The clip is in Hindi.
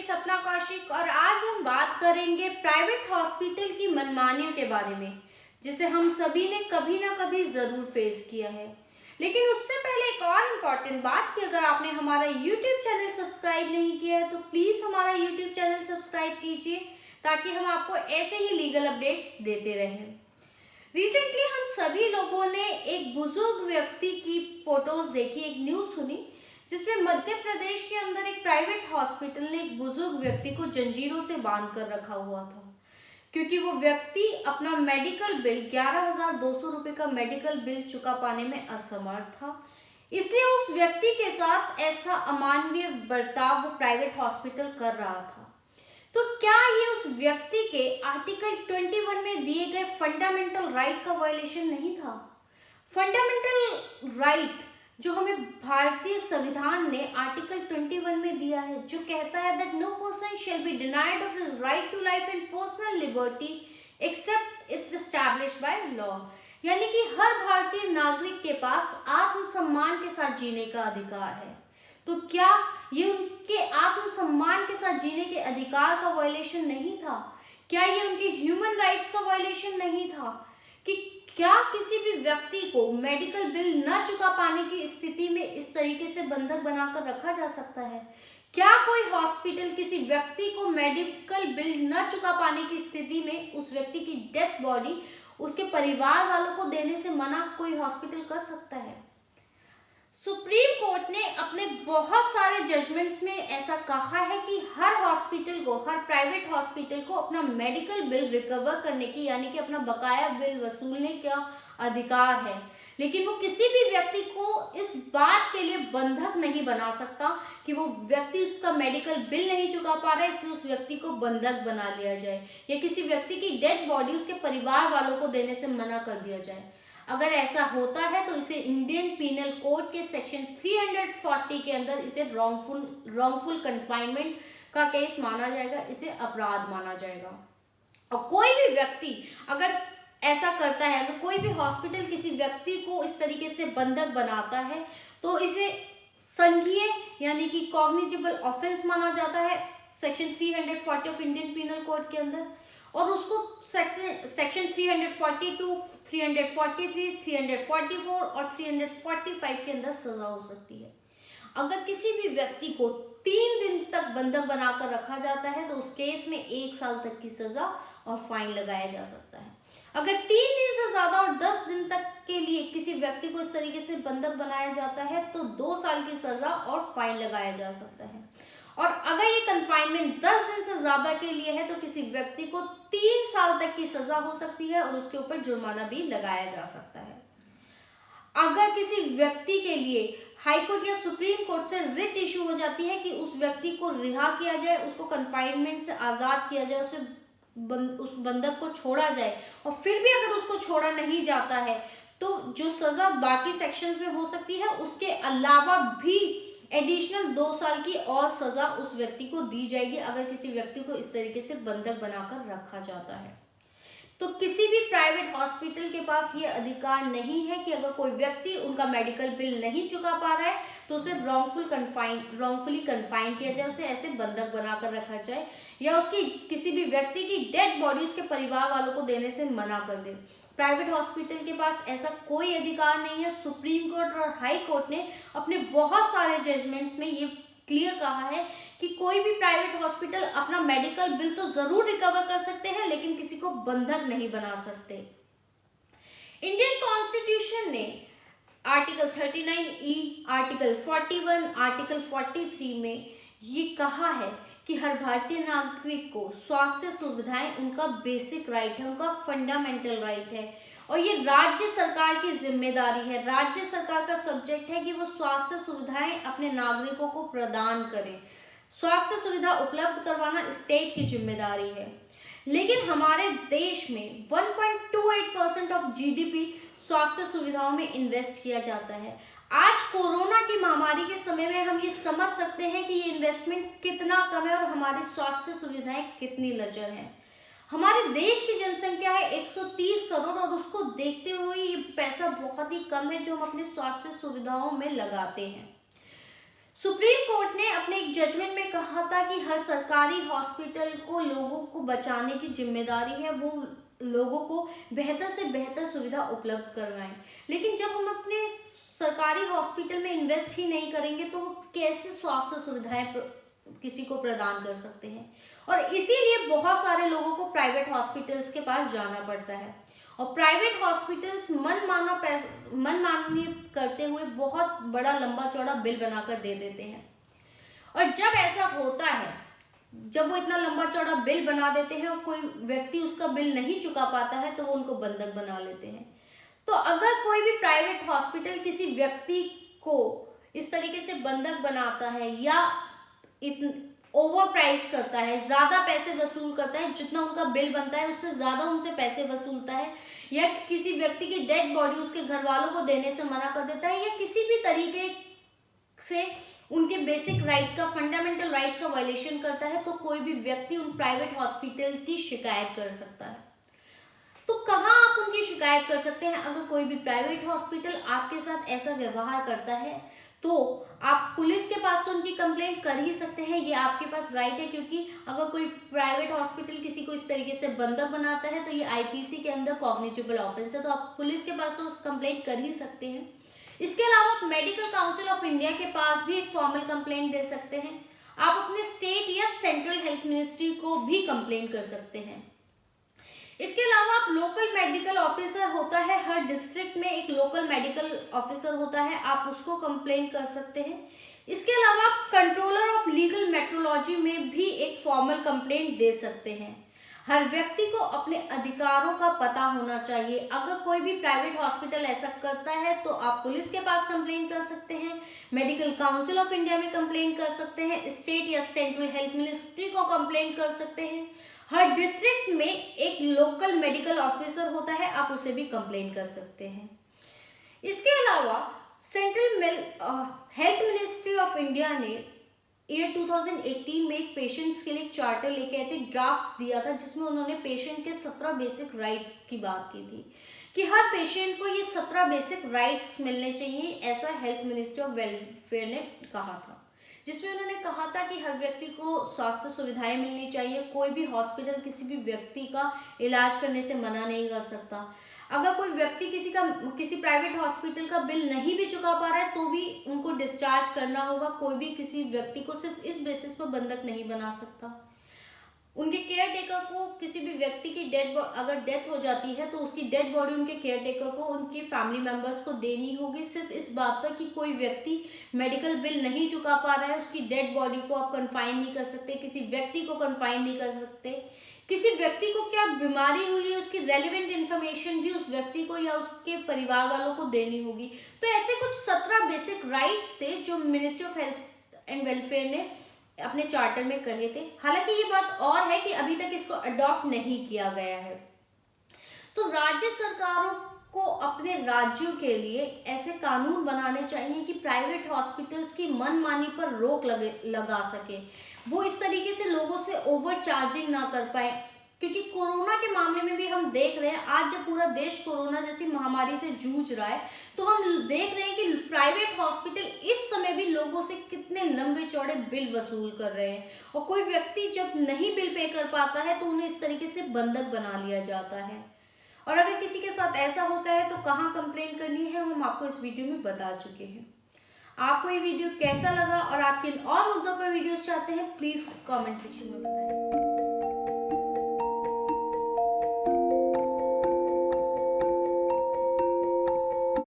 सपना कौशिक और आज हम बात करेंगे प्राइवेट हॉस्पिटल की मनमानियों के बारे में, जिसे हम सभी ने कभी ना कभी जरूर फेस किया है। लेकिन उससे पहले एक और इम्पॉर्टेंट बात कि अगर आपने हमारा YouTube चैनल सब्सक्राइब नहीं किया है तो प्लीज हमारा YouTube चैनल सब्सक्राइब कीजिए ताकि हम आपको ऐसे ही लीगल अपडेट्स देते रहें। रिसेंटली हम सभी लोगों ने एक बुजुर्ग व्यक्ति की फोटोज देखी, एक न्यूज सुनी जिसमें मध्य प्रदेश के अंदर एक प्राइवेट हॉस्पिटल ने एक बुजुर्ग व्यक्ति को जंजीरों से बांध कर रखा हुआ था, क्योंकि वो व्यक्ति अपना मेडिकल बिल 11,200 रुपए का मेडिकल बिल चुका पाने में असमर्थ था। इसलिए उस व्यक्ति के साथ ऐसा अमानवीय बर्ताव वो प्राइवेट हॉस्पिटल कर रहा था। तो क्या ये उस व्यक्ति के आर्टिकल 21 में दिए गए फंडामेंटल राइट का वायलेशन नहीं था? फंडामेंटल राइट जो हमें भारतीय संविधान ने आर्टिकल 21 में दिया है, जो कहता है that no person shall be denied of his right to life and personal liberty except if established by law, यानी कि हर भारतीय नागरिक के पास आत्मसम्मान के साथ जीने का अधिकार है। तो क्या ये उनके आत्मसम्मान के साथ जीने के अधिकार का वायलेशन नहीं था? क्या ये उनके ह्यूमन राइट्स का वायलेशन नहीं था? कि क्या किसी भी व्यक्ति को मेडिकल बिल न चुका पाने की स्थिति में इस तरीके से बंधक बनाकर रखा जा सकता है? क्या कोई हॉस्पिटल किसी व्यक्ति को मेडिकल बिल न चुका पाने की स्थिति में उस व्यक्ति की डेथ बॉडी उसके परिवार वालों को देने से मना कोई हॉस्पिटल कर सकता है? सुप्रीम कोर्ट ने अपने बहुत सारे जजमेंट्स में ऐसा कहा है कि हर हॉस्पिटल को, हर प्राइवेट हॉस्पिटल को अपना मेडिकल बिल रिकवर करने की, यानी कि अपना बकाया बिल वसूलने का अधिकार है। लेकिन वो किसी भी व्यक्ति को इस बात के लिए बंधक नहीं बना सकता कि वो व्यक्ति उसका मेडिकल बिल नहीं चुका पा रहा है इसलिए उस व्यक्ति को बंधक बना लिया जाए, या किसी व्यक्ति की डेड बॉडी उसके परिवार वालों को देने से मना कर दिया जाए। अगर ऐसा होता है तो इसे इंडियन पीनल कोड के सेक्शन 340 के अंदर इसे रॉन्गफुल कन्फाइनमेंट का केस माना जाएगा, इसे अपराध माना जाएगा। और कोई भी व्यक्ति अगर ऐसा करता है, अगर कोई भी हॉस्पिटल किसी व्यक्ति को इस तरीके से बंधक बनाता है तो इसे संज्ञेय यानी कि कॉग्निजेबल ऑफेंस माना जाता है सेक्शन 340 ऑफ इंडियन पीनल कोड के अंदर, और उसको सेक्शन 342, 343, 344 और 345 के अंदर सजा हो सकती है। अगर किसी भी व्यक्ति को 3 दिन तक बंधक बनाकर रखा जाता है तो उस केस में 1 साल तक की सजा और फाइन लगाया जा सकता है। अगर 3 दिन से ज्यादा और 10 दिन तक के लिए किसी व्यक्ति को इस तरीके से बंधक बनाया जाता है तो 2 साल की सजा और फाइन लगाया जा सकता है। और अगर ये कन्फाइनमेंट 10 दिन से ज्यादा के लिए है तो किसी व्यक्ति को 3 साल तक की सजा हो सकती है और उसके ऊपर जुर्माना भी लगाया जा सकता है। अगर किसी व्यक्ति के लिए हाई कोर्ट या सुप्रीम कोर्ट से रिट इशू हो जाती है कि उस व्यक्ति को रिहा किया जाए, उसको कन्फाइनमेंट से आजाद किया जाए, उसे उस बंधक को छोड़ा जाए, और फिर भी अगर उसको छोड़ा नहीं जाता है तो जो सजा बाकी सेक्शंस में हो सकती है उसके अलावा भी एडिशनल 2 साल की और सजा उस व्यक्ति को दी जाएगी अगर किसी व्यक्ति को इस तरीके से बंधक बनाकर रखा जाता है। तो किसी भी प्राइवेट हॉस्पिटल के पास ये अधिकार नहीं है कि अगर कोई व्यक्ति उनका मेडिकल बिल नहीं चुका पा रहा है तो उसे रॉन्गफुली कन्फाइन किया जाए, उसे ऐसे बंधक बनाकर रखा जाए, या उसकी किसी भी व्यक्ति की डेड बॉडी उसके परिवार वालों को देने से मना कर दे। प्राइवेट हॉस्पिटल के पास ऐसा कोई अधिकार नहीं है। सुप्रीम कोर्ट और हाई कोर्ट ने अपने बहुत सारे जजमेंट्स में ये क्लियर कहा है कि कोई भी प्राइवेट हॉस्पिटल अपना मेडिकल बिल तो जरूर रिकवर कर सकते हैं लेकिन किसी को बंधक नहीं बना सकते। इंडियन कॉन्स्टिट्यूशन ने आर्टिकल 39E, आर्टिकल 41, आर्टिकल 43 में ये कहा है कि हर भारतीय नागरिक को स्वास्थ्य सुविधाएं उनका बेसिक राइट है, उनका फंडामेंटल राइट है, और ये राज्य सरकार की जिम्मेदारी है, राज्य सरकार का सब्जेक्ट है कि वो स्वास्थ्य सुविधाएं अपने नागरिकों को प्रदान करें। स्वास्थ्य सुविधा उपलब्ध करवाना स्टेट की जिम्मेदारी है। लेकिन हमारे देश में 1.28% ऑफ जीडीपी स्वास्थ्य सुविधाओं में इन्वेस्ट किया जाता है। आज कोरोना की महामारी के समय में हम ये समझ सकते हैं कि ये इन्वेस्टमेंट कितना कम है और हमारी स्वास्थ्य सुविधाएं कितनी लचर हैं। हमारे देश की जनसंख्या है 130 करोड़ और उसको देखते हुए ये पैसा बहुत ही कम है जो हम अपने स्वास्थ्य सुविधाओं में लगाते हैं। सुप्रीम कोर्ट ने अपने एक जजमेंट में कहा था कि हर सरकारी हॉस्पिटल को लोगों को बचाने की जिम्मेदारी है, वो लोगों को बेहतर से बेहतर सुविधा उपलब्ध करवाएं। लेकिन जब हम अपने सरकारी हॉस्पिटल में इन्वेस्ट ही नहीं करेंगे तो वो कैसे स्वास्थ्य सुविधाएं किसी को प्रदान कर सकते हैं। और इसीलिए बहुत सारे लोगों को प्राइवेट हॉस्पिटल्स के पास जाना पड़ता है और प्राइवेट हॉस्पिटल्स मनमानी करते हुए बहुत बड़ा लंबा चौड़ा बिल बनाकर दे देते हैं। और जब ऐसा होता है, जब वो इतना लंबा चौड़ा बिल बना देते हैं और कोई व्यक्ति उसका बिल नहीं चुका पाता है तो वो उनको बंधक बना लेते हैं। तो अगर कोई भी प्राइवेट हॉस्पिटल किसी व्यक्ति को इस तरीके से बंधक बनाता है या ओवर प्राइस करता है, ज्यादा पैसे वसूल करता है, जितना उनका बिल बनता है उससे ज्यादा उनसे पैसे वसूलता है, या किसी व्यक्ति की डेड बॉडी उसके घर वालों को देने से मना कर देता है, या किसी भी तरीके से उनके बेसिक राइट का, फंडामेंटल राइट्स का वायलेशन करता है, तो कोई भी व्यक्ति उन प्राइवेट हॉस्पिटल की शिकायत कर सकता है। तो कहाँ आप उनकी शिकायत कर सकते हैं? अगर कोई भी प्राइवेट हॉस्पिटल आपके साथ ऐसा व्यवहार करता है तो आप पुलिस के पास तो उनकी कंप्लेंट कर ही सकते हैं, ये आपके पास राइट है। क्योंकि अगर कोई प्राइवेट हॉस्पिटल किसी को इस तरीके से बंधक बनाता है तो ये आईपीसी के अंदर कॉग्निजेबल ऑफेंस है, तो आप पुलिस के पास तो कंप्लेंट कर ही सकते हैं। इसके अलावा आप मेडिकल काउंसिल ऑफ इंडिया के पास भी एक फॉर्मल कंप्लेंट दे सकते हैं। आप अपने स्टेट या सेंट्रल हेल्थ मिनिस्ट्री को भी कंप्लेंट कर सकते हैं। इसके अलावा आप लोकल मेडिकल ऑफिसर होता है, हर डिस्ट्रिक्ट में एक लोकल मेडिकल ऑफिसर होता है, आप उसको कंप्लेंट कर सकते हैं। इसके अलावा आप कंट्रोलर ऑफ लीगल मेट्रोलॉजी में भी एक फॉर्मल कंप्लेंट दे सकते हैं। हर व्यक्ति को अपने अधिकारों का पता होना चाहिए। अगर कोई भी प्राइवेट हॉस्पिटल ऐसा करता है तो आप पुलिस के पास कंप्लेंट कर सकते हैं, मेडिकल काउंसिल ऑफ इंडिया में कंप्लेंट कर सकते हैं, स्टेट या सेंट्रल हेल्थ मिनिस्ट्री को कंप्लेंट कर सकते हैं। हर डिस्ट्रिक्ट में एक लोकल मेडिकल ऑफिसर होता है, आप उसे भी कंप्लेंट कर सकते हैं। इसके अलावा central health ministry of India ने ईयर 2018 में एक पेशेंट्स के लिए एक चार्टर लेके आए थे, ड्राफ्ट दिया था, जिसमें उन्होंने पेशेंट के 17 बेसिक राइट्स की बात की थी कि हर पेशेंट को ये 17 बेसिक राइट्स मिलने चाहिए, ऐसा हेल्थ मिनिस्ट्री ऑफ वेलफेयर ने कहा था। जिसमें उन्होंने कहा था कि हर व्यक्ति को स्वास्थ्य सुविधाएं मिलनी चाहिए, कोई भी हॉस्पिटल किसी भी व्यक्ति का इलाज करने से मना नहीं कर सकता। अगर कोई व्यक्ति किसी प्राइवेट हॉस्पिटल का बिल नहीं भी चुका पा रहा है तो भी उनको डिस्चार्ज करना होगा। कोई भी किसी व्यक्ति को सिर्फ इस बेसिस पर बंधक नहीं बना सकता। उनके केयर टेकर को किसी भी व्यक्ति की अगर डेथ हो जाती है तो उसकी डेड बॉडी उनके केयर टेकर को, उनके फैमिली मेंबर्स को देनी होगी, सिर्फ इस बात पर कि कोई व्यक्ति मेडिकल बिल नहीं चुका पा रहा है, उसकी डेड बॉडी को आप कन्फाइन नहीं कर सकते, किसी व्यक्ति को कन्फाइन नहीं कर सकते। किसी व्यक्ति को क्या बीमारी हुई है उसकी रेलिवेंट इन्फॉर्मेशन भी उस व्यक्ति को या उसके परिवार वालों को देनी होगी। तो ऐसे कुछ 17 बेसिक राइट्स थे जो ministry of health and welfare ने अपने चार्टर में कहे थे। हालांकि ये बात और है कि अभी तक इसको अडॉप्ट नहीं किया गया है। तो राज्य सरकारों को अपने राज्यों के लिए ऐसे कानून बनाने चाहिए कि प्राइवेट हॉस्पिटल्स की मनमानी पर रोक लगा सके, वो इस तरीके से लोगों से ओवर चार्जिंग ना कर पाए। क्योंकि कोरोना के मामले में भी हम देख रहे हैं, आज जब पूरा देश कोरोना जैसी महामारी से जूझ रहा है तो हम देख रहे हैं कि प्राइवेट हॉस्पिटल इस समय भी लोगों से कितने लंबे चौड़े बिल वसूल कर रहे हैं, और कोई व्यक्ति जब नहीं बिल पे कर पाता है तो उन्हें इस तरीके से बंधक बना लिया जाता है। और अगर किसी के साथ ऐसा होता है तो कहाँ कंप्लेंट करनी है हम आपको इस वीडियो में बता चुके हैं। आपको ये वीडियो कैसा लगा और आप किन और मुद्दों पर वीडियोस चाहते हैं प्लीज कमेंट सेक्शन में बताएं।